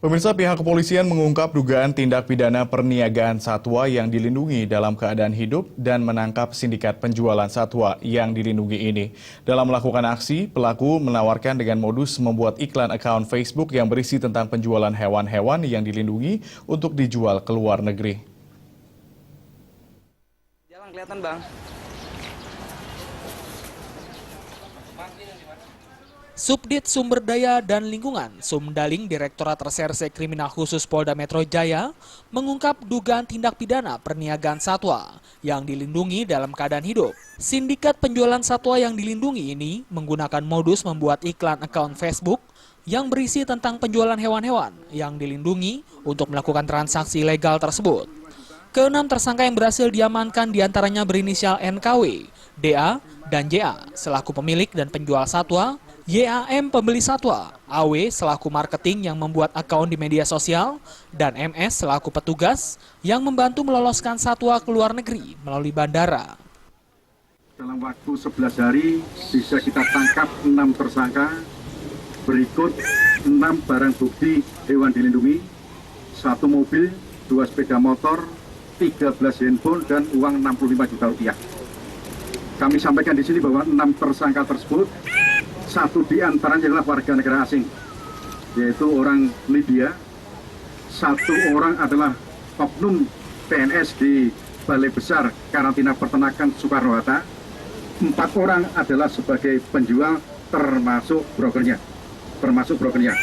Pemirsa, pihak kepolisian mengungkap dugaan tindak pidana perniagaan satwa yang dilindungi dalam keadaan hidup dan menangkap sindikat penjualan satwa yang dilindungi ini. Dalam melakukan aksi, pelaku menawarkan dengan modus membuat iklan akun Facebook yang berisi tentang penjualan hewan-hewan yang dilindungi untuk dijual ke luar negeri. Jalan kelihatan, Bang. Subdit Sumber Daya dan Lingkungan, Sumdaling Direktorat Reserse Kriminal Khusus Polda Metro Jaya, mengungkap dugaan tindak pidana perniagaan satwa yang dilindungi dalam keadaan hidup. Sindikat penjualan satwa yang dilindungi ini menggunakan modus membuat iklan akun Facebook yang berisi tentang penjualan hewan-hewan yang dilindungi untuk melakukan transaksi legal tersebut. Keenam tersangka yang berhasil diamankan diantaranya berinisial NKW, DA, dan JA selaku pemilik dan penjual satwa, YAM pembeli satwa, AW selaku marketing yang membuat akun di media sosial, dan MS selaku petugas yang membantu meloloskan satwa ke luar negeri melalui bandara. Dalam waktu 11 hari bisa kita tangkap 6 tersangka, berikut 6 barang bukti hewan dilindungi, 1 mobil, 2 sepeda motor, 13 handphone, dan uang 65 juta rupiah. Kami sampaikan di sini bahwa 6 tersangka tersebut, 1 di antaranya adalah warga negara asing, yaitu orang Libya, 1 orang adalah oknum PNS di Balai Besar Karantina Peternakan Soekarno-Hatta, 4 orang adalah sebagai penjual termasuk brokernya.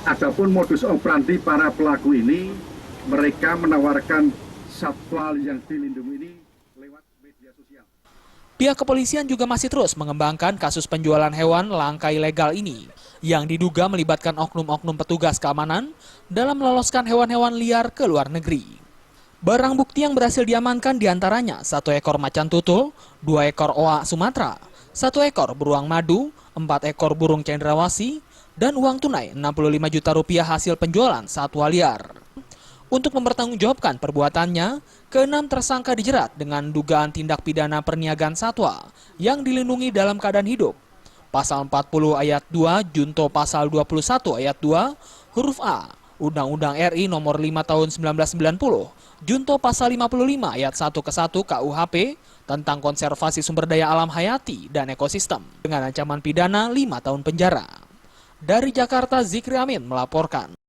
Adapun modus operandi para pelaku ini, mereka menawarkan satwa yang dilindungi ini lewat media sosial. Pihak kepolisian juga masih terus mengembangkan kasus penjualan hewan langka ilegal ini yang diduga melibatkan oknum-oknum petugas keamanan dalam meloloskan hewan-hewan liar ke luar negeri. Barang bukti yang berhasil diamankan diantaranya 1 ekor macan tutul, 2 ekor oa Sumatera, 1 ekor beruang madu, 4 ekor burung cendrawasih, dan uang tunai 65 juta rupiah hasil penjualan satwa liar. Untuk mempertanggungjawabkan perbuatannya, ke-6 tersangka dijerat dengan dugaan tindak pidana perniagaan satwa yang dilindungi dalam keadaan hidup. Pasal 40 ayat 2 junto pasal 21 ayat 2 huruf A Undang-Undang RI nomor 5 tahun 1990 junto pasal 55 ayat 1 ke 1 KUHP tentang konservasi sumber daya alam hayati dan ekosistem dengan ancaman pidana 5 tahun penjara. Dari Jakarta, Zikri Amin melaporkan.